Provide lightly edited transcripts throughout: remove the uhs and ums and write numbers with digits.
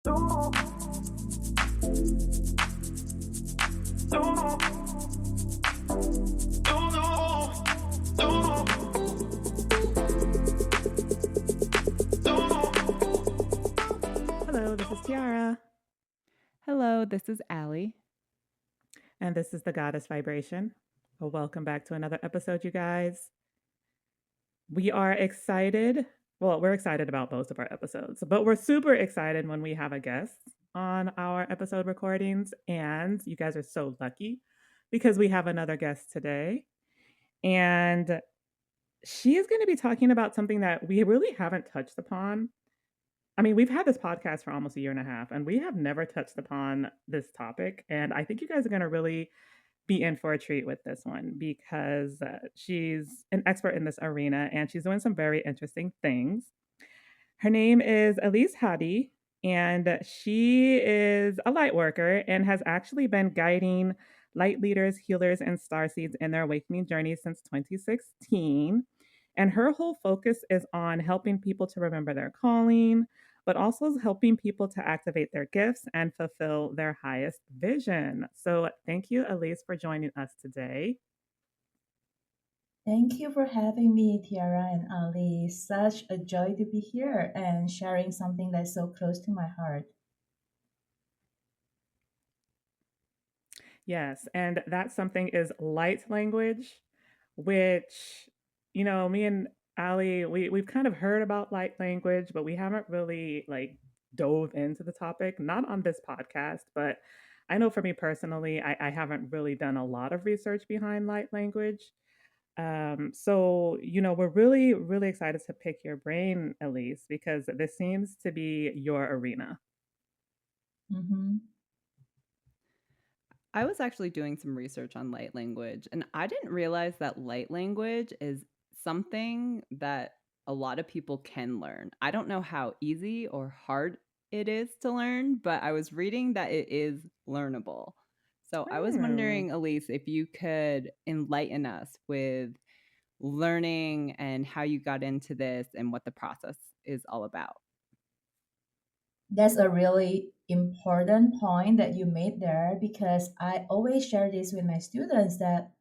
Hello, this is Tiarra. Hello, this is Allie. And this is the Goddess Vibration. Well, welcome back to another episode, you guys. We are excited. Well, we're excited about most of our episodes, but we're super excited when we have a guest on our episode recordings. And you guys are so lucky because we have another guest today. And she is going to be talking about something that we really haven't touched upon. I mean, we've had this podcast for almost a year and a half, and we have never touched upon this topic. And I think you guys are going to really be in for a treat with this one because she's an expert in this arena and she's doing some very interesting things. Her name is Elies Hadi, and she is a light worker and has actually been guiding light leaders, healers, and starseeds in their awakening journey since 2016. And her whole focus is on helping people to remember their calling, but also helping people to activate their gifts and fulfill their highest vision. So, thank you, Elise, for joining us today. Thank you for having me, Tiara and Ali. Such a joy to be here and sharing something that's so close to my heart. Yes, and that something is light language, which, me and Ali, we've kind of heard about light language, but we haven't really like dove into the topic, not on this podcast, but I know for me personally, I haven't really done a lot of research behind light language. So, we're really, really excited to pick your brain, Elise, because this seems to be your arena. Mm-hmm. I was actually doing some research on light language, and I didn't realize that light language is something that a lot of people can learn. I don't know how easy or hard it is to learn, but I was reading that it is learnable. So I was Oh. wondering, Elise, if you could enlighten us with learning and how you got into this and what the process is all about. That's a really important point that you made there because I always share this with my students that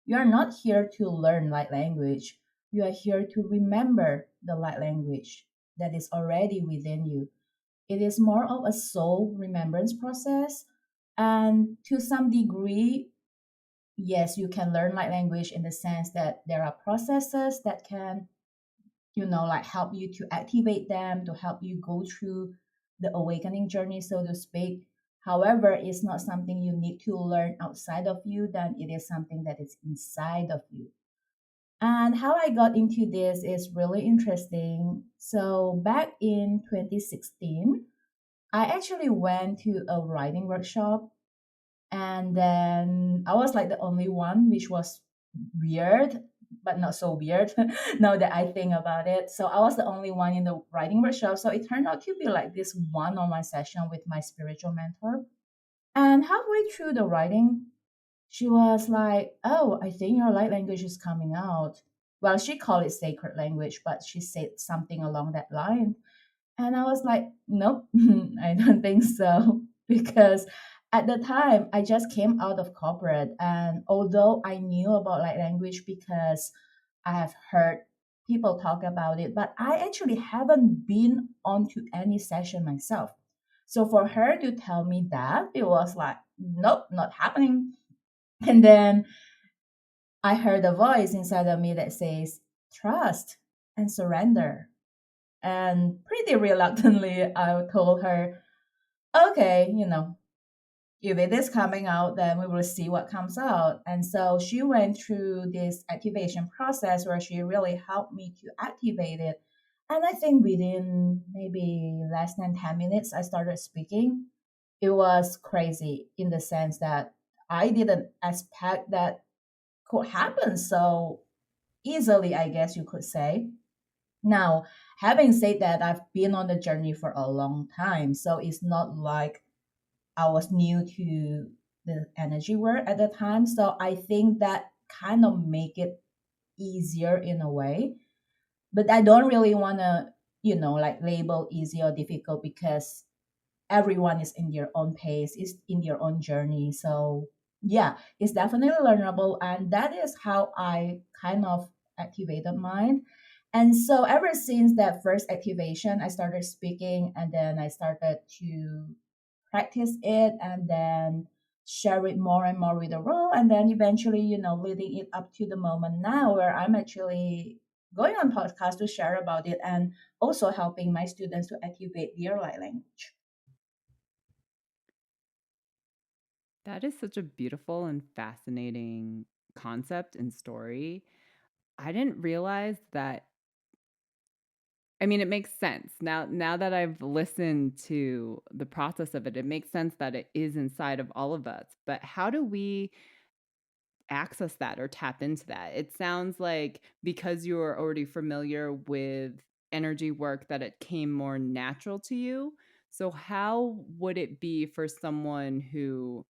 you are not here to learn light language. You are here to remember the light language that is already within you. It is more of a soul remembrance process. And to some degree, yes, you can learn light language in the sense that there are processes that can, like help you to activate them, to help you go through the awakening journey, so to speak. However, it's not something you need to learn outside of you, then it is something that is inside of you. And how I got into this is really interesting. So back in 2016, I actually went to a writing workshop, and then I was like the only one, which was weird, but not so weird now that I think about it. So I was the only one in the writing workshop. So it turned out to be like this one on one session with my spiritual mentor. And halfway through the writing, she was like, "Oh, I think your light language is coming out." Well, she called it sacred language, but she said something along that line. And I was like, "Nope, I don't think so." Because at the time, I just came out of corporate. And although I knew about light language because I have heard people talk about it, but I actually haven't been onto any session myself. So for her to tell me that, it was like, nope, not happening. And then I heard a voice inside of me that says, trust and surrender. And pretty reluctantly, I told her, okay, if it is coming out, then we will see what comes out. And so she went through this activation process where she really helped me to activate it. And I think within maybe less than 10 minutes, I started speaking. It was crazy in the sense that I didn't expect that could happen so easily, I guess you could say. Now, having said that, I've been on the journey for a long time. So it's not like I was new to the energy work at the time. So I think that kind of make it easier in a way. But I don't really want to, like label easy or difficult because everyone is in their own pace, is in their own journey. So yeah, it's definitely learnable, and that is how I kind of activated mine. And so ever since that first activation, I started speaking, and then I started to practice it, and then share it more and more with the world, and then eventually, leading it up to the moment now where I'm actually going on podcast to share about it, and also helping my students to activate their light language. That is such a beautiful and fascinating concept and story. I didn't realize that. I mean, it makes sense. Now that I've listened to the process of it, it makes sense that it is inside of all of us. But how do we access that or tap into that? It sounds like because you're already familiar with energy work that it came more natural to you. So how would it be for someone who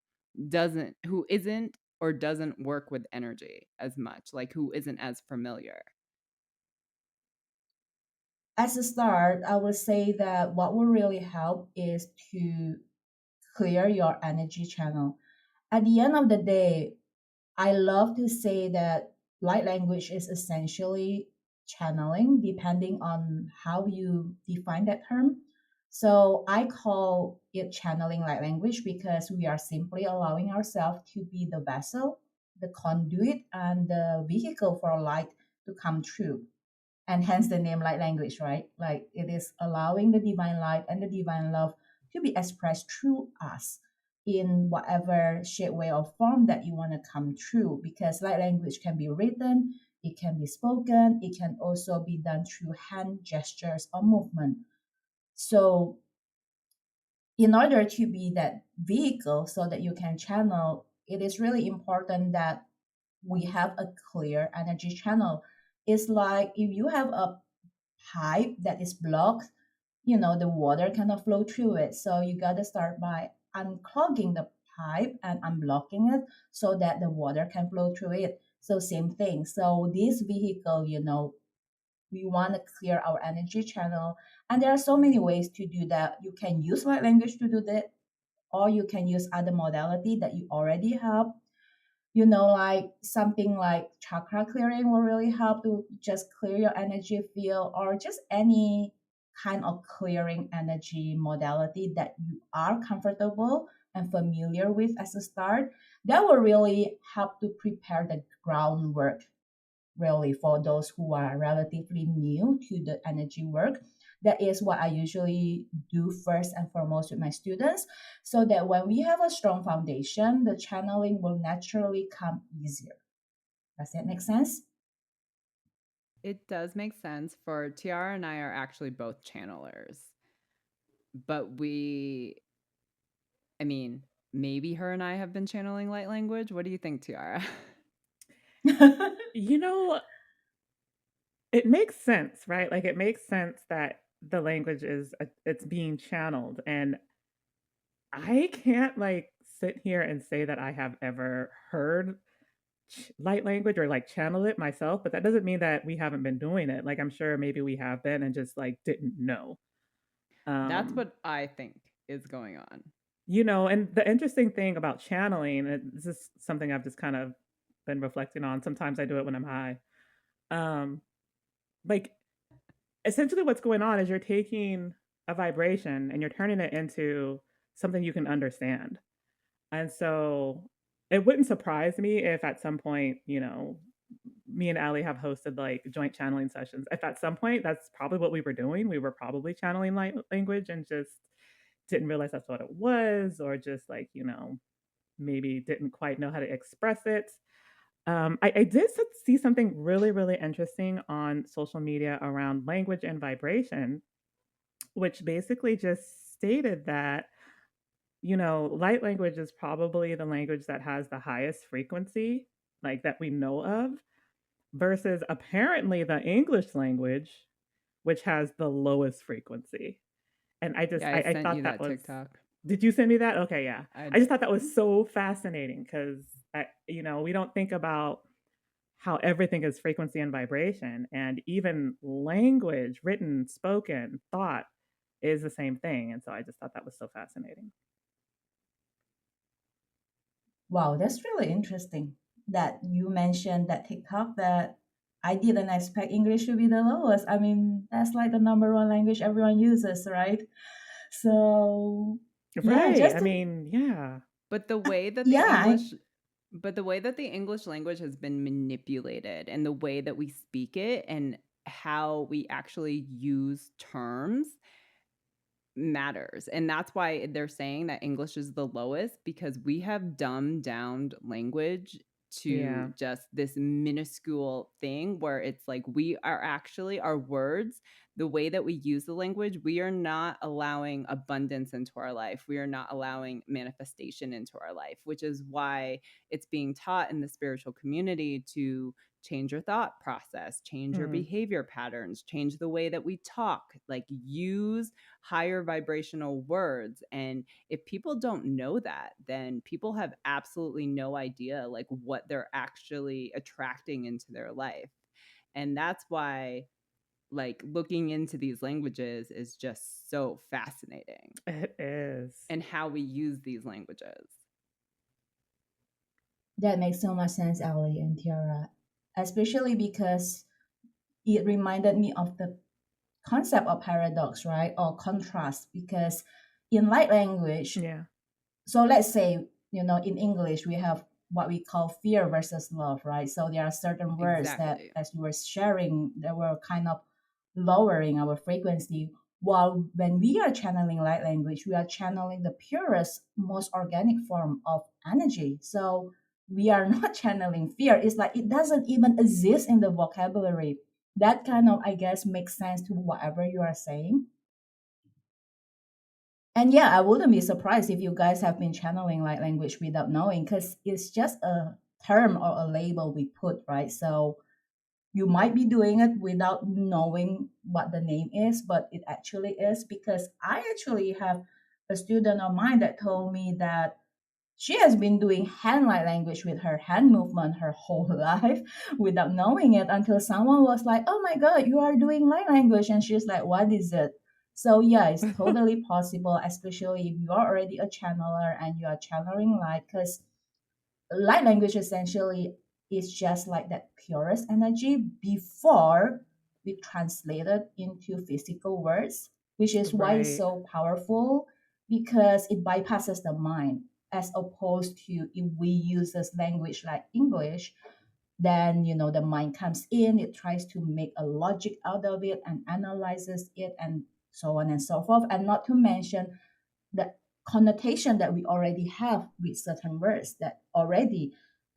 isn't or doesn't work with energy as much, like who isn't as familiar? As a start, I would say that what will really help is to clear your energy channel. At the end of the day, I love to say that light language is essentially channeling, depending on how you define that term. So I call it channeling light language because we are simply allowing ourselves to be the vessel, the conduit, and the vehicle for light to come through. And hence the name light language, right? Like it is allowing the divine light and the divine love to be expressed through us in whatever shape, way, or form that you want to come through. Because light language can be written, it can be spoken, it can also be done through hand gestures or movement. So, in order to be that vehicle so that you can channel, it is really important that we have a clear energy channel. It's like if you have a pipe that is blocked, the water cannot flow through it. So you got to start by unclogging the pipe and unblocking it so that the water can flow through it. So same thing. So this vehicle, we want to clear our energy channel. And there are so many ways to do that. You can use light language to do that, or you can use other modality that you already have. Like something like chakra clearing will really help to just clear your energy field, or just any kind of clearing energy modality that you are comfortable and familiar with as a start. That will really help to prepare the groundwork, really, for those who are relatively new to the energy work. That is what I usually do first and foremost with my students, so that when we have a strong foundation, the channeling will naturally come easier. Does that make sense? It does make sense. For Tiara and I are actually both channelers, but I mean, maybe her and I have been channeling light language. What do you think, Tiara? You know, it makes sense, right? Like it makes sense that the language it's being channeled, and I can't like sit here and say that I have ever heard light language or like channel it myself, but that doesn't mean that we haven't been doing it. Like I'm sure maybe we have been and just like didn't know. That's Um, what I think is going on. and the interesting thing about channeling, and this is something I've just kind of been reflecting on. Sometimes I do it when I'm high. Um, like essentially what's going on is you're taking a vibration and you're turning it into something you can understand. And so it wouldn't surprise me if at some point, me and Ali have hosted like joint channeling sessions. If at some point that's probably what we were doing, we were probably channeling light language and just didn't realize that's what it was, or just like, maybe didn't quite know how to express it. I did see something really, really interesting on social media around language and vibration, which basically just stated that, light language is probably the language that has the highest frequency, like that we know of, versus apparently the English language, which has the lowest frequency. And Yeah, I I sent thought you that that was, TikTok. did you send me that? Okay, yeah. I I just did. thought that was so fascinating because, we don't think about how everything is frequency and vibration, and even language, written, spoken, thought. is the same thing. And so I just thought that was so fascinating. Wow, that's really interesting that you mentioned that TikTok that I didn't expect English to be the lowest. I mean, that's like the number one language everyone uses, right? So yeah, Right. just I to, mean, yeah. But the way that the yeah, English but the way that the English language has been manipulated and the way that we speak it and how we actually use terms matters. And that's why they're saying that English is the lowest, because we have dumbed down language Yeah. to just this minuscule thing where it's like we are actually our words, the way that we use the language, we are not allowing abundance into our life. We are not allowing manifestation into our life, which is why it's being taught in the spiritual community to change your thought process, change your Mm. behavior patterns, change the way that we talk, like use higher vibrational words. And if people don't know that, then people have absolutely no idea like what they're actually attracting into their life. And that's why like looking into these languages is just so fascinating, It is. and how we use these languages. that makes so much sense, Ali and Tiara, especially because it reminded me of the concept of paradox, right? Or contrast, because in light language, Yeah. so let's say, in English, we have what we call fear versus love, right? So there are certain words that, Exactly. as you were sharing, that were kind of lowering our frequency. While when we are channeling light language, we are channeling the purest, most organic form of energy. So we are not channeling fear. It's like it doesn't even exist in the vocabulary. That kind of, I guess, makes sense to whatever you are saying. And yeah, I wouldn't be surprised if you guys have been channeling light language without knowing, because it's just a term or a label we put, right? So you might be doing it without knowing what the name is, but it actually is, because I actually have a student of mine that told me that she has been doing hand light language with her hand movement her whole life without knowing it, until someone was like, "Oh my God, you are doing light language." And she's like, "What is it?" So, yeah, it's totally possible, especially if you are already a channeler and you are channeling light, because light language essentially is just like that purest energy before we translate it into physical words, which is why it's Right. so powerful, because it bypasses the mind, as opposed to if we use this language like English, then the mind comes in, it tries to make a logic out of it and analyzes it, and so on and so forth. And not to mention the connotation that we already have with certain words that already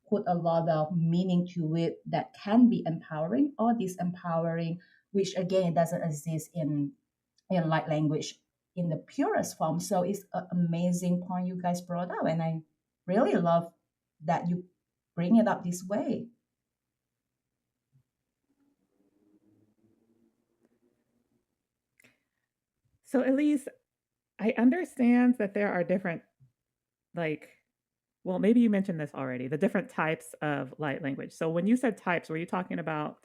put a lot of meaning to it, that can be empowering or disempowering, which again doesn't exist in light language in the purest form. So it's an amazing point you guys brought up, and I really love that you bring it up this way. So, Elise, I understand that there are different, like, well, maybe you mentioned this already, the different types of light language. So, when you said types, were you talking about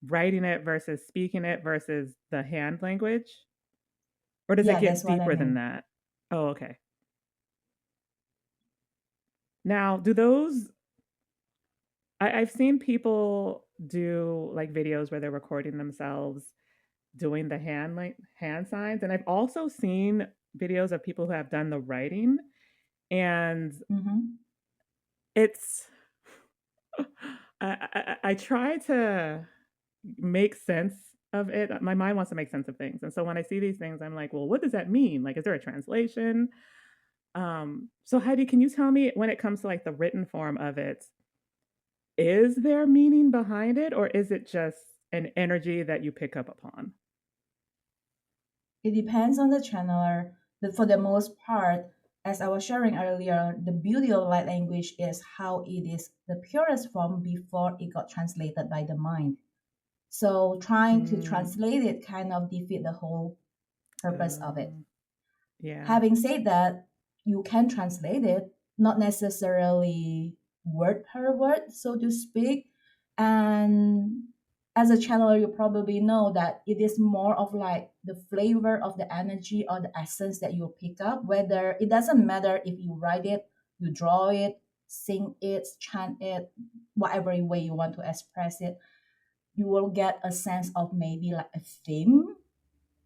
writing it versus speaking it versus the hand language? Or does it Yeah, that's get what I deeper than mean. that? Oh, okay. Now, do those, I've seen people do like videos where they're recording themselves doing the hand signs, and I've also seen videos of people who have done the writing, and Mm-hmm. it's I try to make sense of it. My mind wants to make sense of things, and so when I see these things, I'm like, well, what does that mean? Like, is there a translation? So Heidi, can you tell me, when it comes to like the written form of it, is there meaning behind it, or is it just an energy that you pick up upon? It depends on the channeler, but for the most part, as I was sharing earlier, the beauty of light language is how it is the purest form before it got translated by the mind. So trying to Mm, translate it kind of defeat the whole purpose of it. um, yeah. Having said that, you can translate it, not necessarily word per word, so to speak. And as a channeler, you probably know that it is more of like the flavor of the energy or the essence that you pick up. Whether it doesn't matter if you write it, you draw it, sing it, chant it, whatever way you want to express it, you will get a sense of maybe like a theme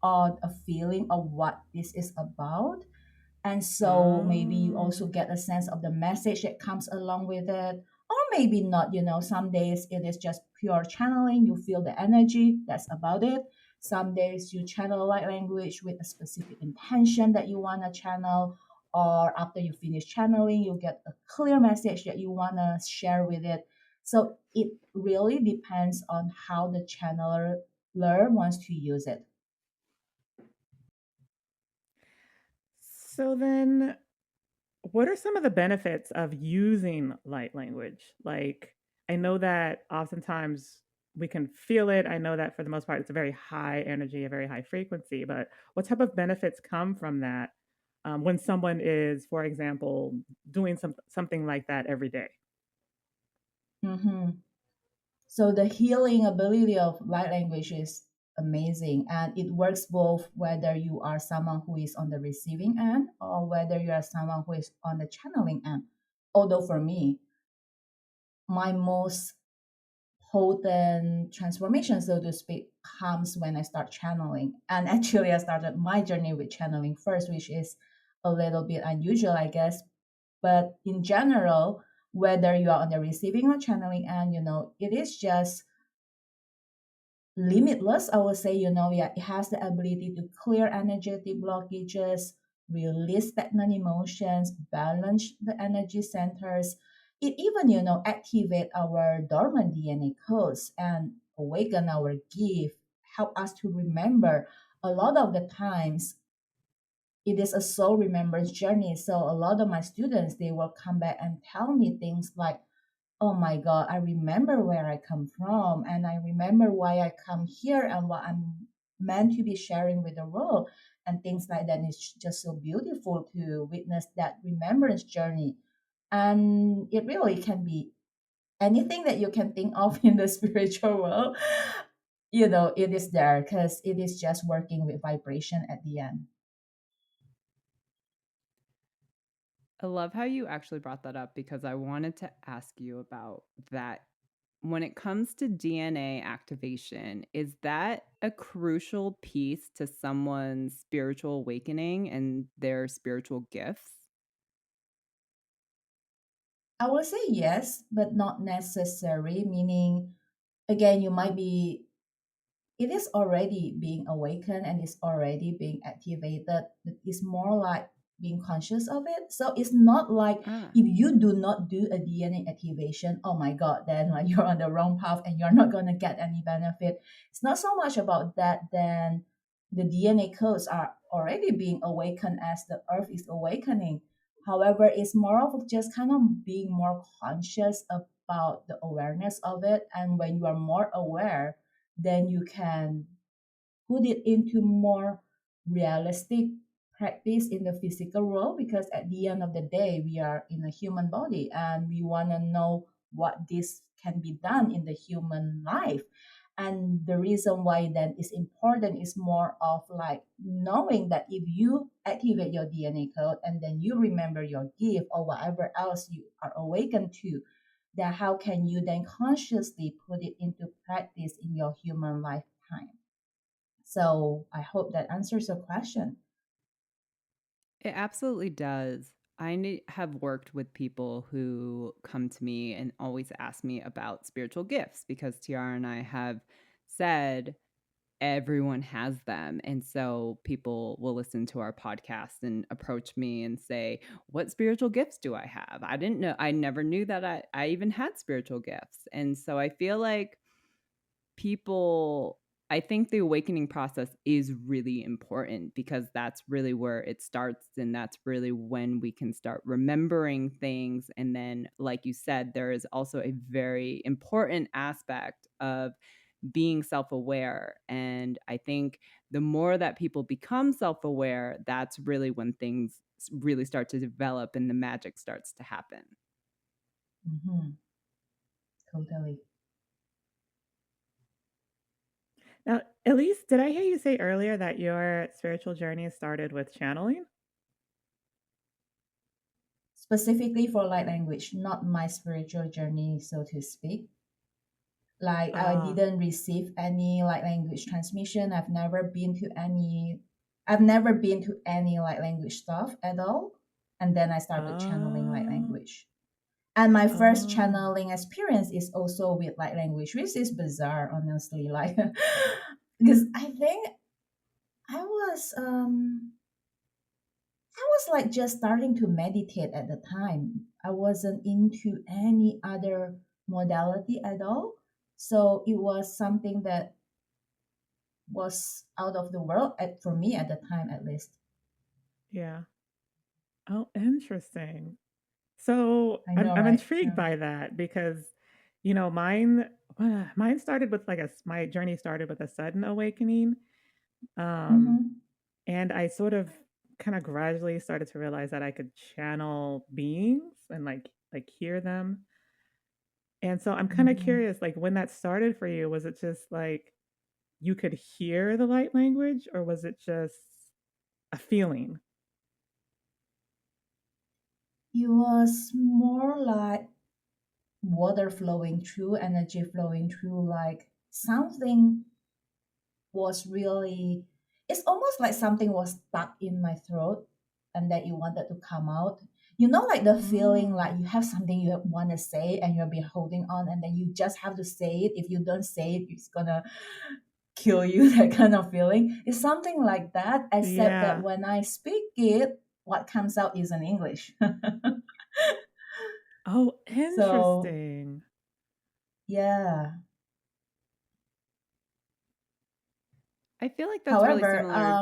or a feeling of what this is about. And so maybe you also Oh. get a sense of the message that comes along with it. Or maybe not, some days it is just pure channeling. You feel the energy, that's about it. Some days you channel light language with a specific intention that you want to channel. Or after you finish channeling, you get a clear message that you want to share with it. So it really depends on how the channeler wants to use it. So then, what are some of the benefits of using light language? Like, I know that oftentimes we can feel it. I know that for the most part, it's a very high energy, a very high frequency. But what type of benefits come from that when someone is, for example, doing something like that every day? Mm-hmm. So the healing ability of light language is amazing, and it works both whether you are someone who is on the receiving end or whether you are someone who is on the channeling end. Although for me, my most potent transformation, so to speak, comes when I start channeling. And actually, I started my journey with channeling first, which is a little bit unusual, I guess. But in general, whether you are on the receiving or channeling end, it is just limitless. I would say, yeah, it has the ability to clear energetic blockages, release stagnant emotions, balance the energy centers. It even, activate our dormant DNA codes and awaken our gift, help us to remember. A lot of the times, it is a soul remembrance journey. So a lot of my students, they will come back and tell me things like, oh my God, I remember where I come from and I remember why I come here and what I'm meant to be sharing with the world and things like that. It's just so beautiful to witness that remembrance journey. And it really can be anything that you can think of in the spiritual world. It is there because it is just working with vibration at the end. I love how you actually brought that up because I wanted to ask you about that. When it comes to DNA activation, is that a crucial piece to someone's spiritual awakening and their spiritual gifts? I would say yes, but not necessary, meaning, again, you might be it is already being awakened and it's already being activated. It's more like being conscious of it. So it's not like Ah. if you do not do a DNA activation, oh my God, then like you're on the wrong path and you're not gonna get any benefit. It's not so much about that. Then the DNA codes are already being awakened as the earth is awakening. However, it's more of just kind of being more conscious about the awareness of it. And when you are more aware, then you can put it into more realistic practice in the physical world, because at the end of the day we are in a human body and we want to know what this can be done in the human life. And the reason why then is important is more of like knowing that if you activate your DNA code and then you remember your gift or whatever else you are awakened to, then how can you then consciously put it into practice in your human lifetime? So I hope that answers your question. It absolutely does. Have worked with people who come to me and always ask me about spiritual gifts because Tiara and I have said everyone has them. And so people will listen to our podcast and approach me and say, what spiritual gifts do I have? I didn't know, I never knew that I even had spiritual gifts. And so I feel like people, I think the awakening process is really important because that's really where it starts. And that's really when we can start remembering things. And then, like you said, there is also a very important aspect of being self aware. And I think the more that people become self aware, that's really when things really start to develop and the magic starts to happen. Mm-hmm. Totally. Now, Elise, did I hear you say earlier that your spiritual journey started with channeling? Specifically for light language, not my spiritual journey, so to speak. Like I Ah, didn't receive any light language transmission. I've never been to any light language stuff at all. And then I started channeling light oh, language. And my first oh, channeling experience is also with light language, which is bizarre, honestly. Like because I think I was um I was like just starting to meditate at the time. I wasn't into any other modality at all. So it was something that was out of the world for me at the time, at least. yeah. Oh, interesting. So I I'm know, I'm right? intrigued Yeah. by that because, mine started with my journey started with a sudden awakening. Um, Mm-hmm. and I sort of kind of gradually started to realize that I could channel beings and like hear them. And so I'm kind of Mm-hmm. curious, like when that started for you, was it just like you could hear the light language, or was it just a feeling? It was more like water flowing through, energy flowing through, like something was really, it's almost like something was stuck in my throat and that you wanted to come out. You know, like the feeling Oh, like you have something you want to say and you'll be holding on and then you just have to say it. If you don't say it, it's gonna kill you, that kind of feeling. It's something like that, except that yeah. when I speak it, what comes out is in English. Oh, So, interesting. yeah. I feel like that's really However, similar.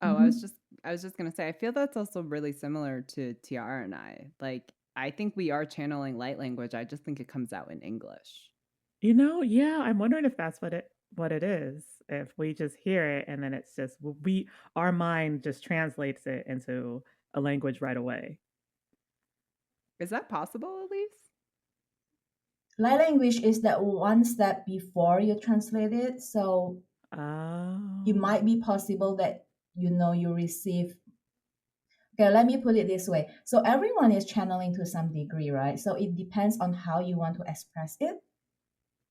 Oh, mhm. I was just gonna say, I feel that's also really similar to Tiara and I. Like, I think we are channeling light language. I just think it comes out in English. Yeah, I'm wondering if that's what it is. If we just hear it and then it's just we our mind just translates it into a language right away. Is that possible, Elise? Light language is that one step before you translate it. So it Oh, might be possible that you receive. Okay, let me put it this way. So everyone is channeling to some degree, right? So it depends on how you want to express it.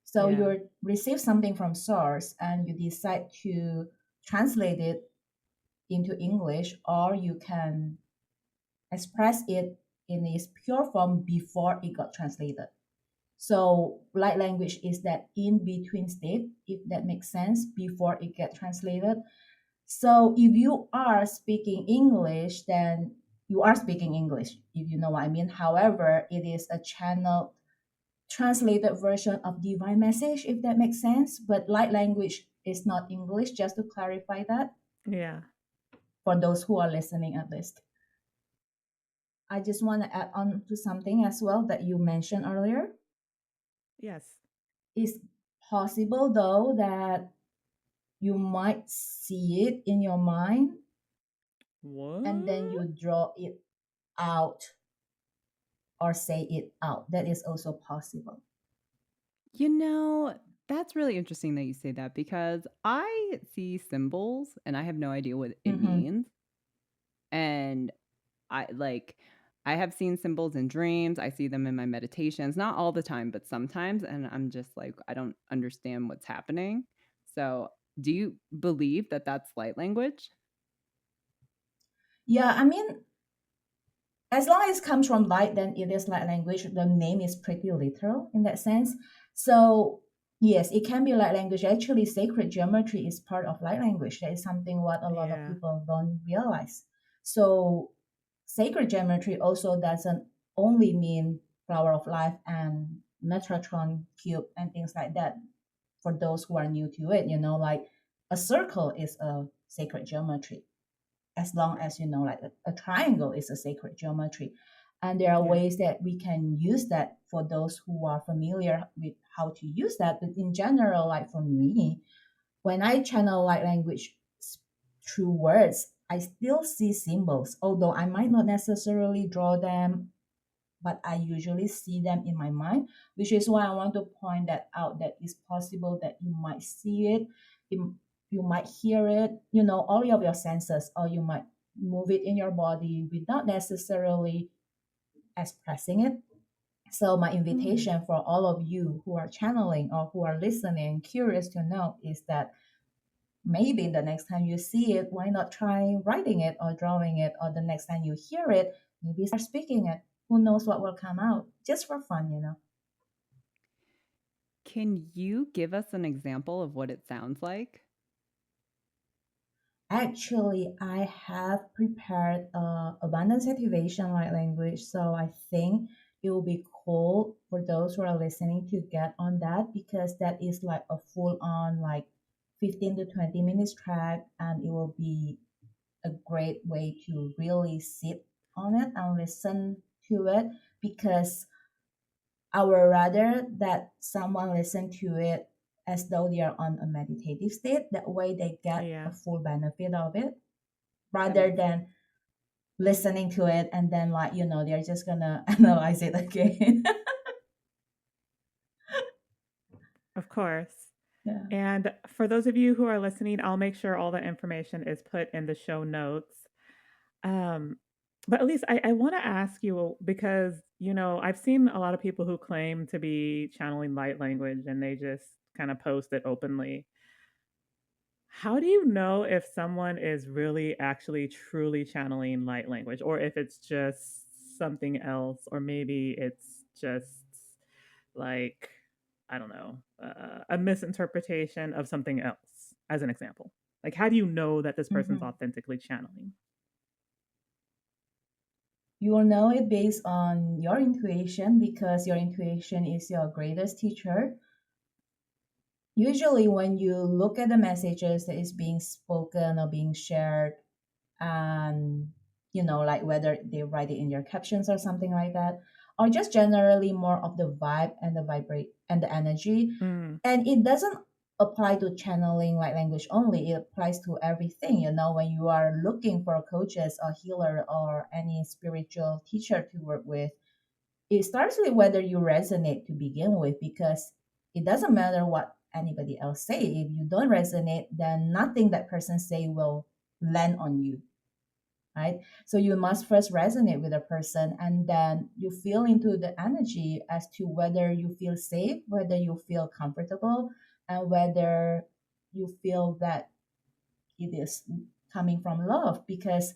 So yeah, you receive something from source and you decide to translate it into English, or you can express it in its pure form before it got translated. So light language is that in between state, if that makes sense, before it get translated. So if you are speaking English, then you are speaking English, if you know what I mean. However, it is a channel translated version of divine message, if that makes sense. But light language is not English, just to clarify that yeah, for those who are listening at least. I just want to add on to something as well that you mentioned earlier. yes. It's possible though that you might see it in your mind and then What? you draw it out or say it out. That is also possible. You know, that's really interesting that you say that because I see symbols and I have no idea what it Mm-hmm. means. And I like I have seen symbols in dreams. I see them in my meditations, not all the time, but sometimes. And I'm just like, I don't understand what's happening. So, do you believe that that's light language? Yeah, I mean, as long as it comes from light, then it is light language. The name is pretty literal in that sense. So yes, it can be light language. Actually, sacred geometry is part of light language. That is something what a lot of Yeah, people don't realize. So sacred geometry also doesn't only mean flower of life and Metatron cube and things like that. For those who are new to it, like a circle is a sacred geometry, as long as like a triangle is a sacred geometry. And there are yeah, ways that we can use that for those who are familiar with how to use that. But in general, like for me, when I channel light language through words, I still see symbols, although I might not necessarily draw them but I usually see them in my mind, which is why I want to point that out, that it's possible that you might see it, you, you might hear it, all of your senses, or you might move it in your body without necessarily expressing it. So my Hmm. invitation for all of you who are channeling or who are listening, curious to know, is that maybe the next time you see it, why not try writing it or drawing it? Or the next time you hear it, maybe start speaking it. Who knows what will come out? Just for fun. Can you give us an example of what it sounds like? Actually, I have prepared abundance activation light language, so I think it will be cool for those who are listening to get on that, because that is like a full on like 15 to 20 minutes track, and it will be a great way to really sit on it and listen to it, because I would rather that someone listen to it as though they are on a meditative state. That way they get a Yeah, full benefit of it, That rather makes than listening to it and then like, they're just gonna analyze it again. of course. Yeah. And for those of you who are listening, I'll make sure all the information is put in the show notes. Um, but at least I want to ask you because, I've seen a lot of people who claim to be channeling light language and they just kind of post it openly. How do you know if someone is really actually truly channeling light language or if it's just something else or maybe it's just like, I don't know, a misinterpretation of something else, as an example? Like, how do you know that this person's Hmm. authentically channeling? You will know it based on your intuition, because your intuition is your greatest teacher. Usually when you look at the messages that is being spoken or being shared, and like whether they write it in your captions or something like that, or just generally more of the vibe and the vibrate and the energy. Mm, And it doesn't apply to channeling like language only, it applies to everything. When you are looking for coaches or healer or any spiritual teacher to work with, it starts with whether you resonate to begin with, because it doesn't matter what anybody else say. If you don't resonate, then nothing that person say will land on you, right? So you must first resonate with a person, and then you feel into the energy as to whether you feel safe, whether you feel comfortable, and whether you feel that it is coming from love. Because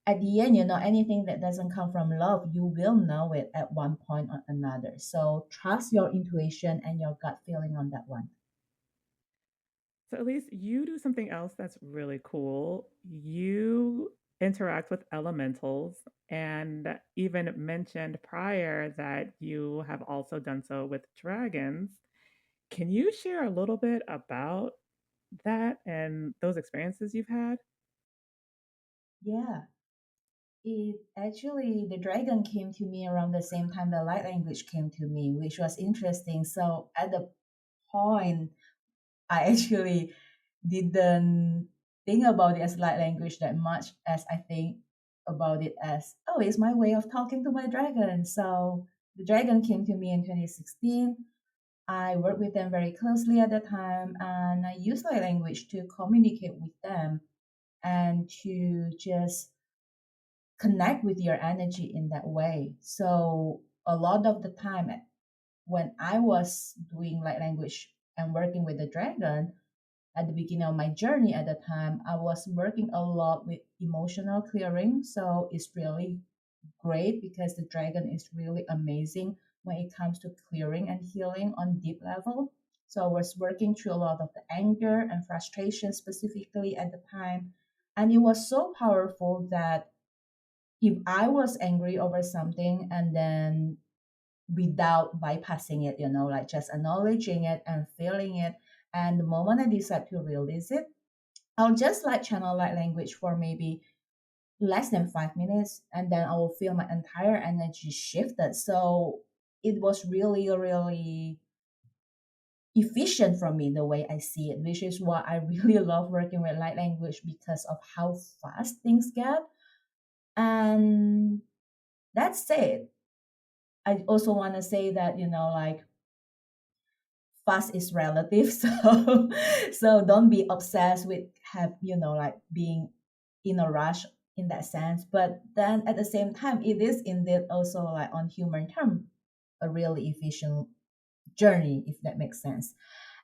at the end, anything that doesn't come from love, you will know it at one point or another. So trust your intuition and your gut feeling on that one. so at least you do something else that's really cool. You interact with elementals and even mentioned prior that you have also done so with dragons. Can you share a little bit about that and those experiences you've had? Yeah. It actually, the dragon came to me around the same time the light language came to me, which was interesting. So at the point, I actually didn't think about it as light language that much as I think about it as, oh, it's my way of talking to my dragon. So the dragon came to me in 2016. I worked with them very closely at the time, and I used light language to communicate with them and to just connect with your energy in that way. So a lot of the time when I was doing light language and working with the dragon at the beginning of my journey at the time, I was working a lot with emotional clearing. So it's really great because the dragon is really amazing when it comes to clearing and healing on deep level. So I was working through a lot of the anger and frustration specifically at the time. And it was so powerful that if I was angry over something and then without bypassing it, like just acknowledging it and feeling it, and the moment I decide to release it, I'll just like channel light language for maybe less than 5 minutes, and then I will feel my entire energy shifted. So it was really, really efficient for me the way I see it, which is why I really love working with light language, because of how fast things get. And that's it. I also want to say that, like fast is relative. So don't be obsessed with have, like being in a rush in that sense. But then at the same time, it is indeed also like on human term, a really efficient journey, if that makes sense.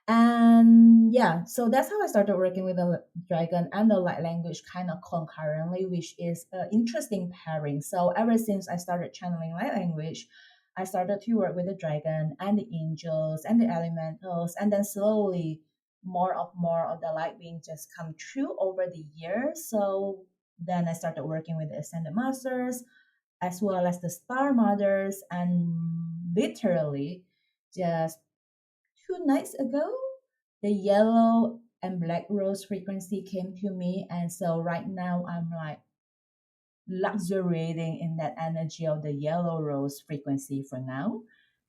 And yeah, so that's how I started working with the dragon and the light language kind of concurrently, which is an interesting pairing. So ever since I started channeling light language, I started to work with the dragon and the angels and the elementals, and then slowly more of the light being just come true over the years. So then I started working with the ascended masters as well as the star mothers, and literally just 2 nights ago, the yellow and black rose frequency came to me. And so right now I'm like luxuriating in that energy of the yellow rose frequency for now.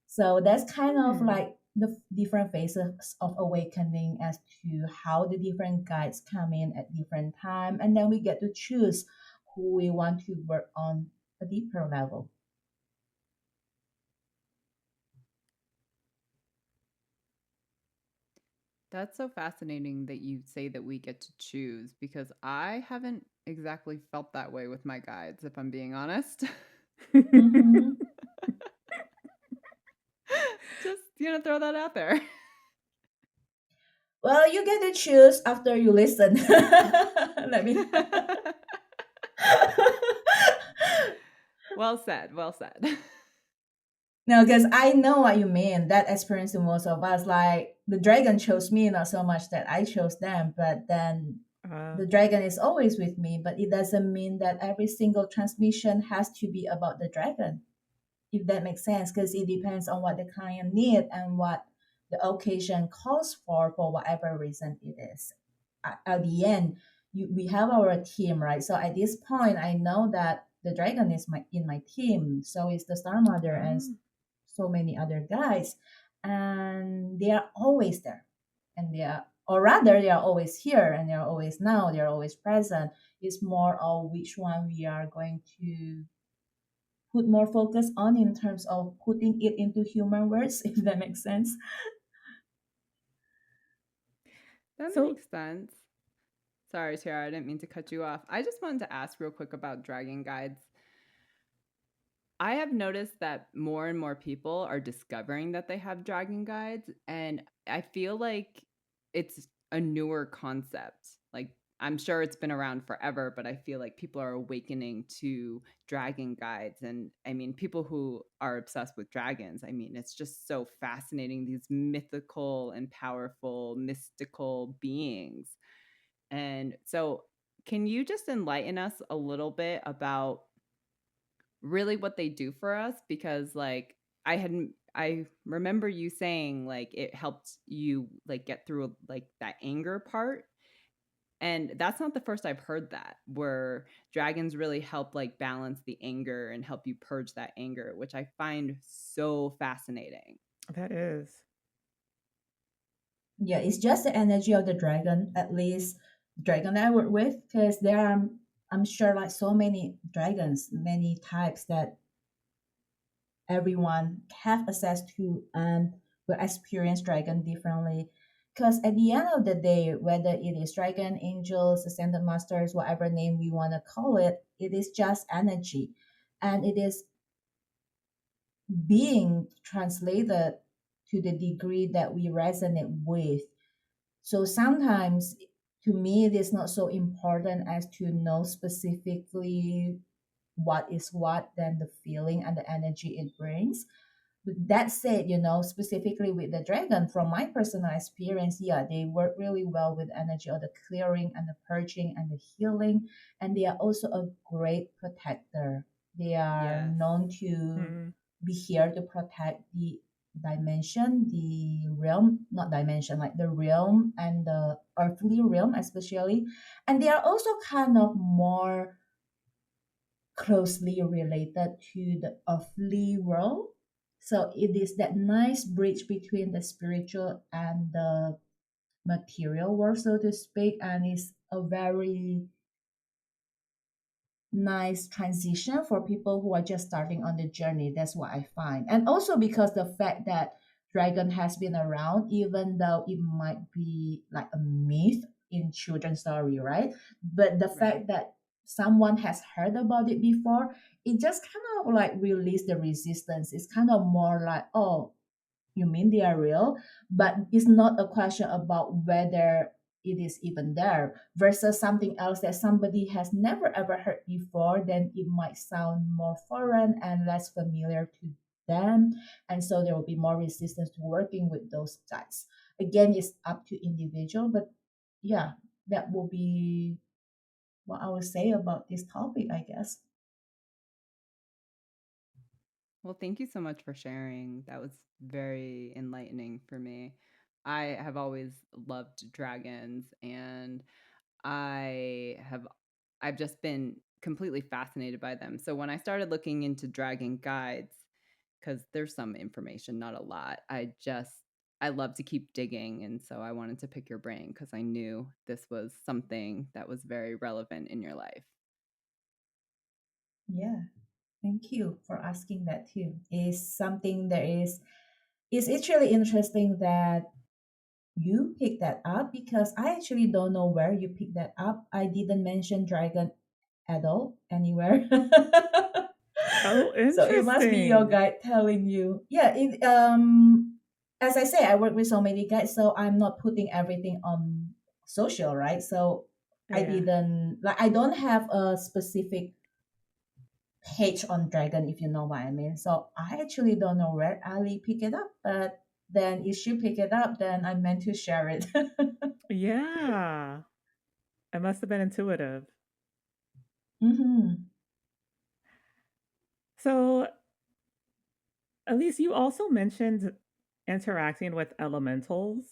So that's kind of Hmm. like the different phases of awakening as to how the different guides come in at different time. And then we get to choose who we want to work on a deeper level. That's so fascinating that you say that we get to choose because I haven't exactly felt that way with my guides, if I'm being honest. Mm-hmm. Just, throw that out there. Well, you get to choose after you listen. Let me. Well said. Well said. No, because I know what you mean. That experience to most of us, like the dragon chose me, not so much that I chose them, but then uh, the dragon is always with me. But it doesn't mean that every single transmission has to be about the dragon, if that makes sense, because it depends on what the client need and what the occasion calls for whatever reason it is. At the end, we have our team, right? So at this point, I know that the dragon is in my team, so is the star mother and oh. so many other guys, and they are always there, and they are, or rather, they are always here, and they are always now, they are always present. It's more of which one we are going to put more focus on in terms of putting it into human words, if that makes sense. That So, makes sense. Sorry, Tiara, I didn't mean to cut you off. I just wanted to ask real quick about dragon guides. I have noticed that more and more people are discovering that they have dragon guides, and I feel like it's a newer concept. Like, I'm sure it's been around forever, but I feel like people are awakening to dragon guides. And I mean, people who are obsessed with dragons, I mean, it's just so fascinating, these mythical and powerful, mystical beings. And so, can you just enlighten us a little bit about really what they do for us? Because like I remember you saying like it helped you like get through like that anger part, and that's not the first I've heard that, where dragons really help like balance the anger and help you purge that anger, which I find so fascinating. that is. Yeah, it's just the energy of the dragon, at least dragon that I work with, because there are, I'm sure, like so many dragons, many types that everyone have access to and will experience dragon differently. Because at the end of the day, whether it is dragon, angels, ascended masters, whatever name we want to call it, it is just energy. And it is being translated to the degree that we resonate with. So sometimes to me, it is not so important as to know specifically what is what, than the feeling and the energy it brings. With that said, specifically with the dragon, from my personal experience, yeah, they work really well with energy of the clearing and the purging and the healing. And they are also a great protector. They are Yes. known to Mm. be here to protect the dimension, the realm, not dimension, like the realm and the earthly realm, especially. And they are also kind of more closely related to the earthly world. So it is that nice bridge between the spiritual and the material world, so to speak, and it's a very nice transition for people who are just starting on the journey. That's what I find. And also because the fact that dragon has been around, even though it might be like a myth in children's story, right? But the Right. fact that someone has heard about it before, it just kind of like release the resistance. It's kind of more like, oh, you mean they are real? But it's not a question about whether it is even there versus something else that somebody has never ever heard before, then it might sound more foreign and less familiar to them. And so there will be more resistance to working with those guys. Again, it's up to individual, but yeah, that will be what I would say about this topic, I guess. Well, thank you so much for sharing. That was very enlightening for me. I have always loved dragons, and I have I've just been completely fascinated by them. So when I started looking into dragon guides, because there's some information, not a lot, I love to keep digging, and so I wanted to pick your brain because I knew this was something that was very relevant in your life. Yeah. Thank you for asking that too. Is something that is it's actually interesting that you picked that up because I actually don't know where you picked that up. I didn't mention dragon adult anywhere. Oh, So it must be your interesting. guide telling you. Yeah, it as I say, I work with so many guides, so I'm not putting everything on social, right? So I Yeah. didn't like I don't have a specific page on dragon, if you know what I mean. So I actually don't know where Ali picked it up, but then if she pick it up, then I meant to share it. Yeah. It must have been intuitive. Mm-hmm. So, at least you also mentioned interacting with elementals.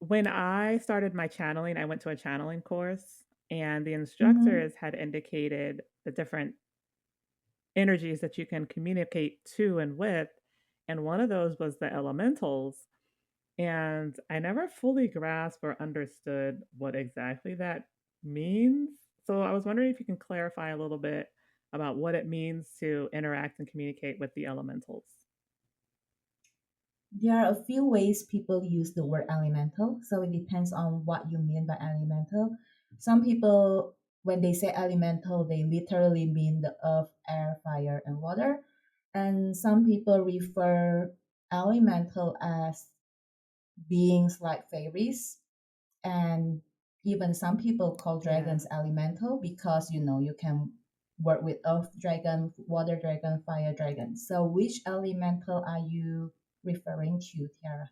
When I started my channeling, I went to a channeling course, and the Mm-hmm. instructors had indicated the different energies that you can communicate to and with. And one of those was the elementals. And I never fully grasped or understood what exactly that means. So I was wondering if you can clarify a little bit about what it means to interact and communicate with the elementals. There are a few ways people use the word elemental, so it depends on what you mean by elemental. Some people, when they say elemental, they literally mean the earth, air, fire, and water. And some people refer elemental as beings like fairies, and even some people call Yeah. dragons elemental because you can work with earth dragon, water dragon, fire dragon. So which elemental are you referring to, Tiara?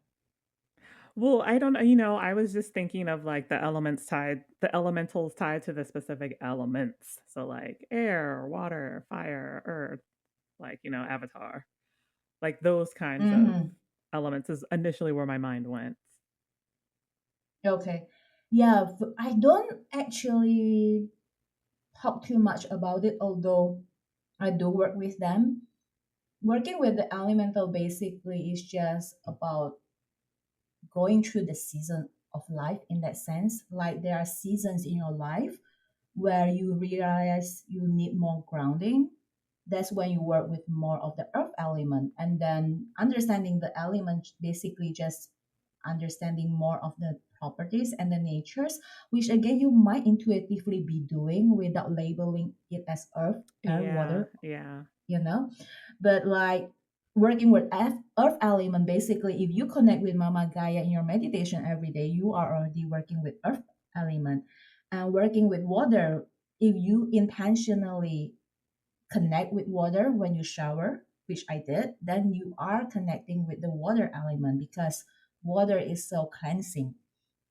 Well, I don't know. I was just thinking of like the elementals tied to the specific elements. So, like air, water, fire, earth, like, Avatar. Like those kinds of Mm-hmm. elements is initially where my mind went. Okay. Yeah, I don't actually talk too much about it, although I do work with them. Working with the elemental basically is just about going through the season of life in that sense. Like there are seasons in your life where you realize you need more grounding. That's when you work with more of the earth element. And then understanding the element basically just understanding more of the properties and the natures, which again you might intuitively be doing without labeling it as earth, air, Yeah, water, yeah, you know. But like working with earth element, basically if you connect with Mama Gaia in your meditation every day, you are already working with earth element. And working with water, if you intentionally connect with water when you shower, which I did, then you are connecting with the water element because water is so cleansing.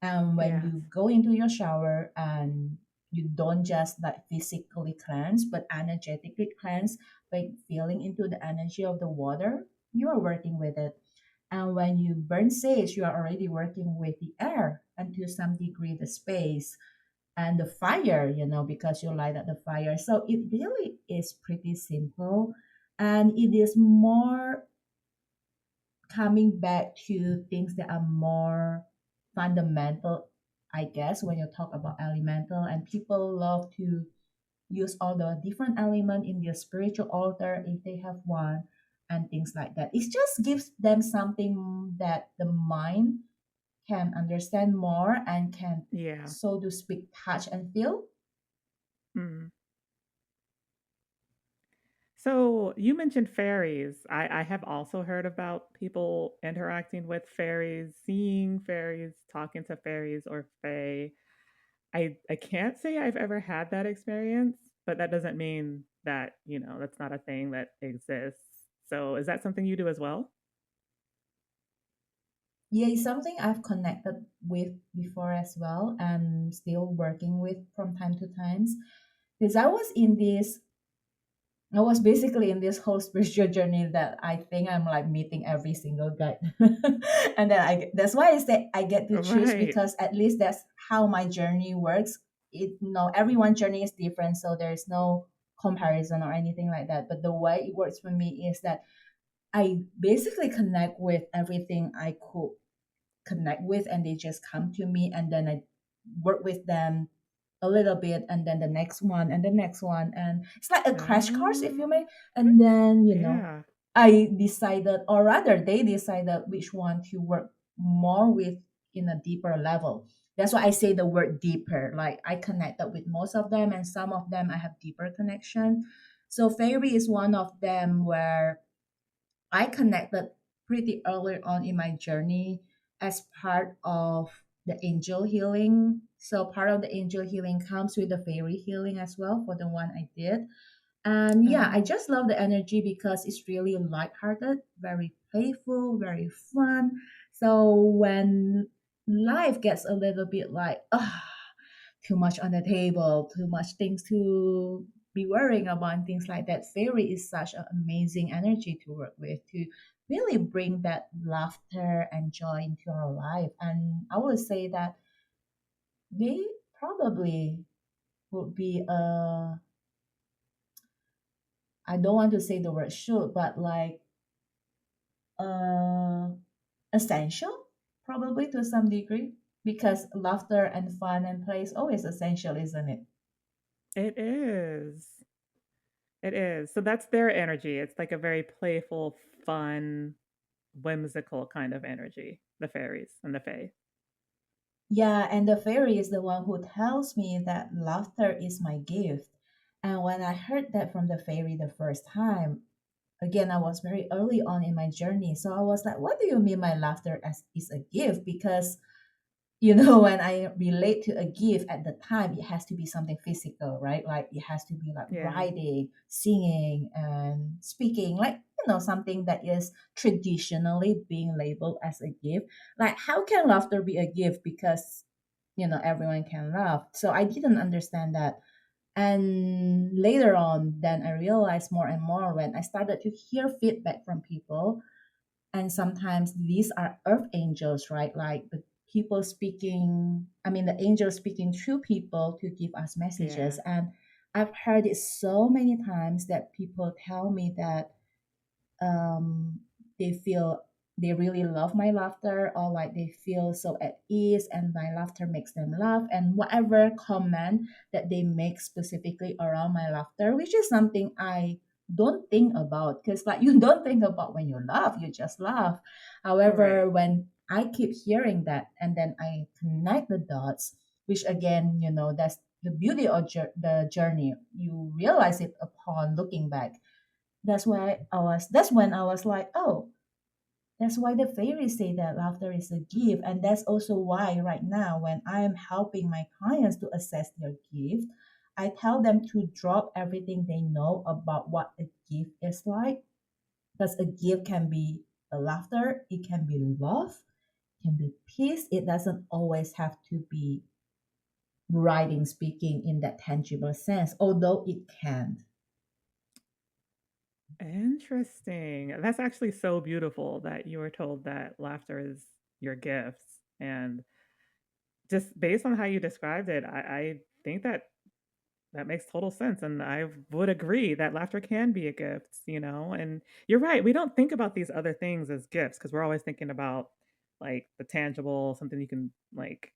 And when yes, you go into your shower and you don't just like physically cleanse, but energetically cleanse by feeling into the energy of the water, you are working with it. And when you burn sage, you are already working with the air and to some degree the space and the fire, because you light up the fire. So it really is pretty simple. And it is more coming back to things that are more fundamental, I guess, when you talk about elemental. And people love to use all the different element in their spiritual altar if they have one, and things like that. It just gives them something that the mind can understand more and can, Yeah. so to speak, touch and feel. Mm. So you mentioned fairies. I have also heard about people interacting with fairies, seeing fairies, talking to fairies or fae. I can't say I've ever had that experience, but that doesn't mean that, that's not a thing that exists. So is that something you do as well? Yeah, it's something I've connected with before as well, and still working with from time to times. Because I was basically in this whole spiritual journey that I think I'm like meeting every single guide. And then that's why I say I get to choose, Right. because at least that's how my journey works. Everyone's journey is different, so there's no comparison or anything like that. But the way it works for me is that I basically connect with everything I could connect with, and they just come to me, and then I work with them a little bit, and then the next one and the next one, and it's like a crash course, if you Oh, may. And then yeah. I decided, or rather they decided, which one to work more with in a deeper level. That's why I say the word deeper. Like, I connected with most of them, and some of them I have deeper connection. So fairy is one of them where I connected pretty early on in my journey as part of the angel healing. So part of the angel healing comes with the fairy healing as well, for the one I did. And yeah, I Oh, just love the energy because it's really lighthearted, very playful, very fun. So when life gets a little bit like, too much on the table, too much things to be worrying about, and things like that, fairy is such an amazing energy to work with, to really bring that laughter and joy into our life. And I would say that they probably would be I don't want to say the word should, but like uh essential, probably to some degree, because laughter and fun and play is always essential, isn't it? it is. It is. So that's their energy. It's like a very playful, fun, whimsical kind of energy, the fairies and the fae. Yeah, and the fairy is the one who tells me that laughter is my gift. And when I heard that from the fairy the first time, again, I was very early on in my journey. So I was like, what do you mean my laughter is a gift? Because when I relate to a gift at the time, it has to be something physical, right? Like, it has to be like Yeah. writing, singing, and speaking, like, something that is traditionally being labeled as a gift. Like, how can laughter be a gift? Because, everyone can laugh. So I didn't understand that. And later on, then I realized more and more when I started to hear feedback from people. And sometimes these are earth angels, right? Like the people speaking, I mean, the angels speaking through people to give us Yeah. messages. And I've heard it so many times that people tell me that um, they feel they really love my laughter, or like they feel so at ease and my laughter makes them laugh, and whatever comment that they make specifically around my laughter, which is something I don't think about, because like you don't think about when you laugh, you just laugh. Right. However, when I keep hearing that and then I connect the dots, which again, that's the beauty of the journey, you realize it upon looking back. That's when I was like, oh, that's why the fairies say that laughter is a gift. And that's also why right now, when I am helping my clients to assess their gift, I tell them to drop everything they know about what a gift is like. Because a gift can be a laughter, it can be love, it can be peace. It doesn't always have to be writing, speaking in that tangible sense, although it can. Interesting. That's actually so beautiful that you were told that laughter is your gift. And just based on how you described it, I think that that makes total sense. And I would agree that laughter can be a gift, and you're right. We don't think about these other things as gifts because we're always thinking about like the tangible, something you can, like,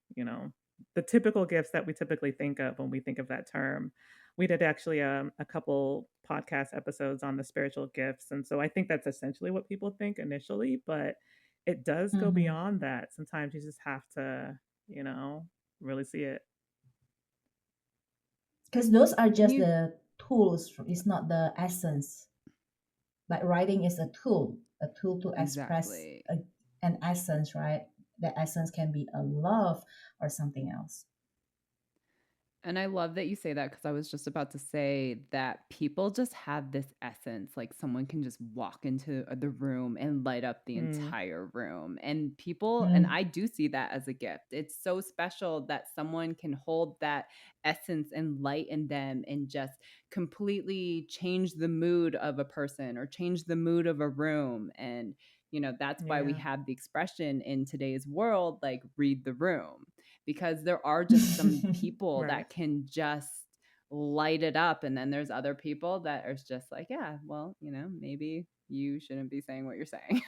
the typical gifts that we typically think of when we think of that term. we did actually a couple podcast episodes on the spiritual gifts. And so I think that's essentially what people think initially, but it does go Mm-hmm. beyond that. Sometimes you just have to, you know, really see it. Because those are Can just you the tools, it's not the essence. Like writing is a tool to express exactly? an essence, right? The essence can be a love or something else. And I love that you say that because I was just about to say that people just have this essence. Like someone can just walk into the room and light up the Mm, entire room. And people, and Mm. I do see that as a gift. It's so special that someone can hold that essence and light in them and just completely change the mood of a person or change the mood of a room. And, that's why we yeah. have the expression in today's world, like read the room, because there are just some people Right. that can just light it up. And then there's other people that are just like, yeah, well, maybe you shouldn't be saying what you're saying.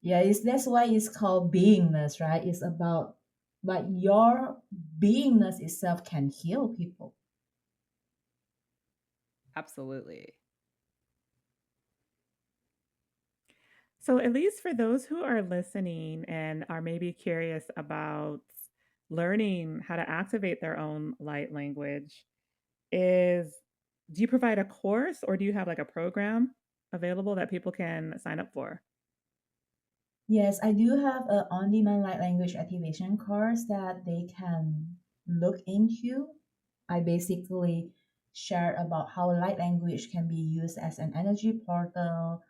Yeah, that's why it's called beingness, right? It's about like your beingness itself can heal people. Absolutely. So, at least for those who are listening and are maybe curious about learning how to activate their own light language, is do you provide a course or do you have like a program available that people can sign up for? Yes, I do have a on-demand light language activation course that they can look into. I basically share about how light language can be used as an energy portal,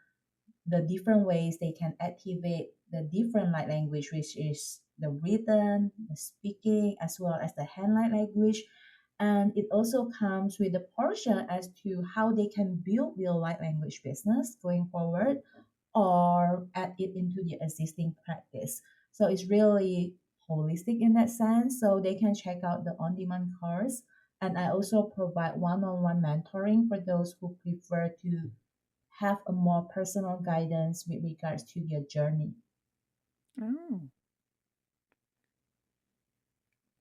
the different ways they can activate the different light language, which is the written, the speaking, as well as the hand light language. And it also comes with a portion as to how they can build their light language business going forward or add it into the existing practice. So it's really holistic in that sense. So they can check out the on demand course. And I also provide one on one mentoring for those who prefer to have a more personal guidance with regards to their journey. Oh.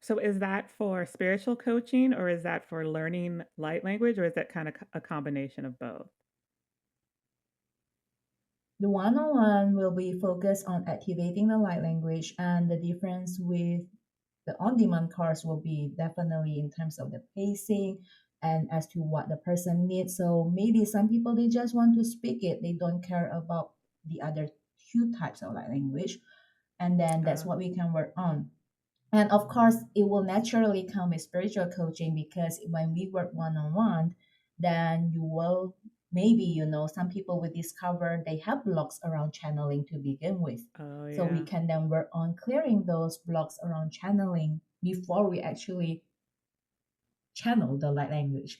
So is that for spiritual coaching or is that for learning light language or is that kind of a combination of both? The one on one will be focused on activating the light language, and the difference with the on demand course will be definitely in terms of the pacing and as to what the person needs. So maybe some people they just want to speak it, they don't care about the other two types of light language, and then that's Uh, what we can work on. And of course, it will naturally come with spiritual coaching because when we work one on one, then you will maybe, some people will discover they have blocks around channeling to begin with. oh So we yeah. can then work on clearing those blocks around channeling before we actually channel the light language.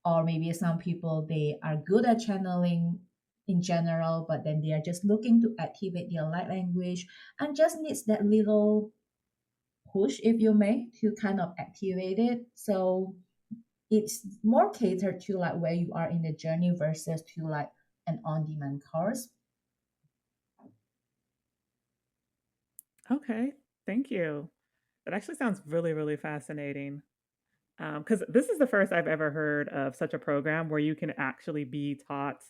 Or maybe some people they are good at channeling in general, but then they are just looking to activate their light language and just needs that little push, if you may, to kind of activate it. So it's more catered to like where you are in the journey versus to like an on-demand course. Okay. Thank you. That actually sounds really, really fascinating. Because this is the first I've ever heard of such a program where you can actually be taught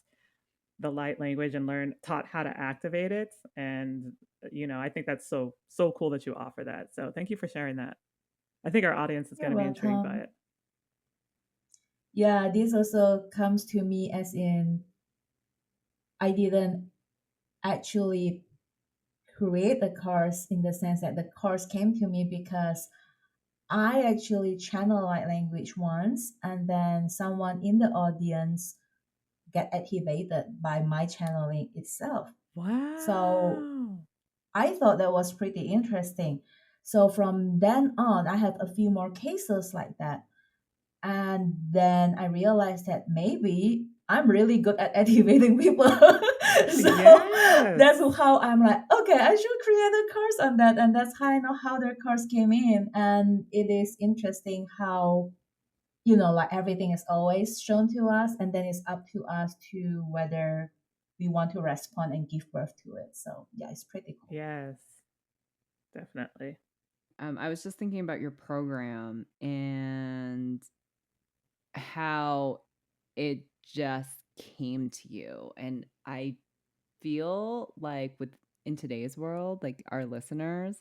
the light language and learn taught how to activate it. And I think that's so cool that you offer that. So thank you for sharing that. I think our audience is going You're to be intrigued by welcome. it. Yeah, this also comes to me as in I didn't actually create the course in the sense that the course came to me because I actually channel light language once and then someone in the audience get activated by my channeling itself. So Wow. I thought that was pretty interesting. So from then on, I had a few more cases like that. And then I realized that maybe I'm really good at activating people. So Yes. that's how I'm like, okay, I should create a course on that. And that's kind of how the course came in. And it is interesting how, like everything is always shown to us, and then it's up to us to whether we want to respond and give birth to it. So yeah, it's pretty cool. Yes. Definitely. I was just thinking about your program, and how it just came to you. And I feel like in today's world, like our listeners,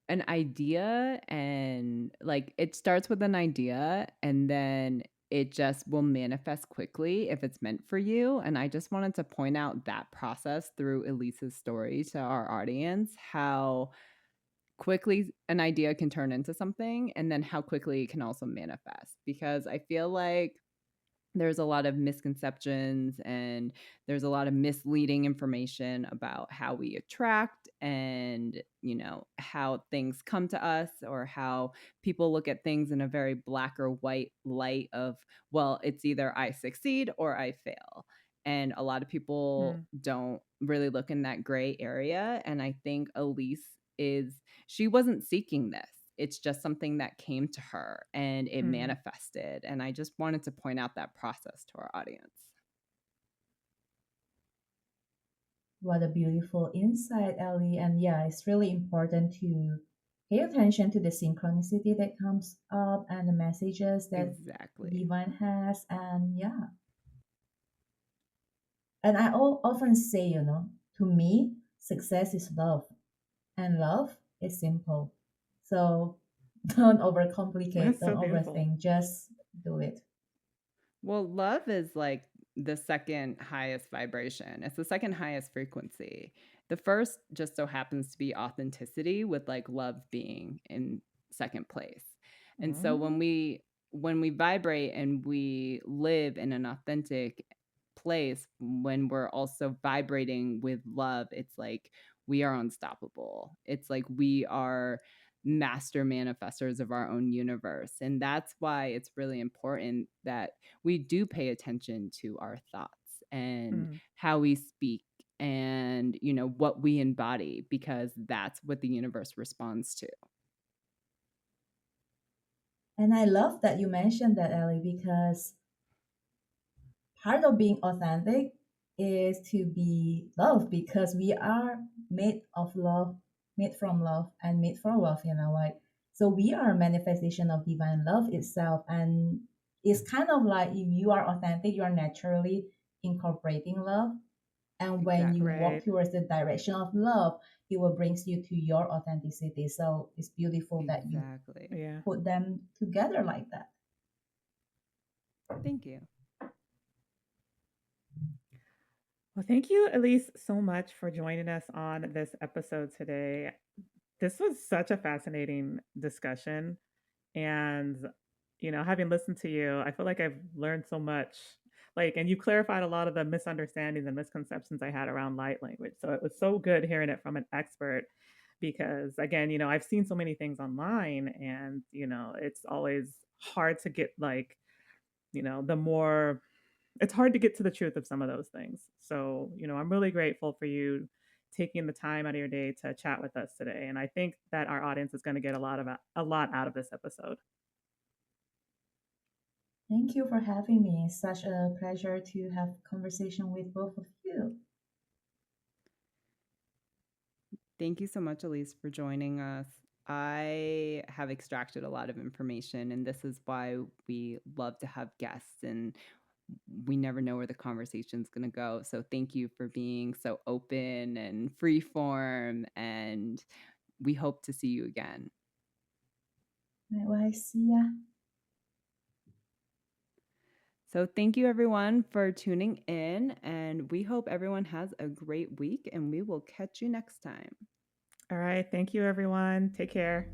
an idea and like it starts with an idea and then it just will manifest quickly if it's meant for you. And I just wanted to point out that process through Elise's story to our audience, how quickly an idea can turn into something and then how quickly it can also manifest. Because I feel like there's a lot of misconceptions and there's a lot of misleading information about how we attract and how things come to us, or how people look at things in a very black or white light of, well, it's either I succeed or I fail. And a lot of people don't really look in that gray area. And I think Elise she wasn't seeking this. It's just something that came to her and it manifested. And I just wanted to point out that process to our audience. What a beautiful insight, Ellie. And yeah, it's really important to pay attention to the synchronicity that comes up and the messages that Divine has. And yeah. And I often say, to me, success is love, and love is simple. So don't overcomplicate, That's don't so beautiful. overthink, just do it. Well, love is like the second highest vibration. It's the second highest frequency. The first just so happens to be authenticity, with like love being in second place. And so when we vibrate and we live in an authentic place, when we're also vibrating with love, it's like we are unstoppable. It's like we are master manifestors of our own universe. And that's why it's really important that we do pay attention to our thoughts and how we speak and what we embody, because that's what the universe responds to. And I love that you mentioned that, Ellie, because part of being authentic is to be loved, because we are made of love, made from love, and made for love, like, so we are a manifestation of divine love itself. And it's kind of like, if you are authentic, you are naturally incorporating love. And when you walk towards the direction of love, it will brings you to your authenticity. So it's beautiful that you put them together like that. Thank you. Well, thank you, Elies, so much for joining us on this episode today. This was such a fascinating discussion. And, having listened to you, I feel like I've learned so much. And you clarified a lot of the misunderstandings and misconceptions I had around light language. So it was so good hearing it from an expert because, again, I've seen so many things online and, it's always hard to get it's hard to get to the truth of some of those things. So, I'm really grateful for you taking the time out of your day to chat with us today. And I think that our audience is going to get a lot out of this episode. Thank you for having me. It's such a pleasure to have conversation with both of you. Thank you so much, Elise, for joining us. I have extracted a lot of information, and this is why we love to have guests, and we never know where the conversation is going to go. So thank you for being so open and free form, and we hope to see you again. Bye, see ya. So thank you, everyone, for tuning in, and we hope everyone has a great week, and we will catch you next time. All right. Thank you, everyone. Take care.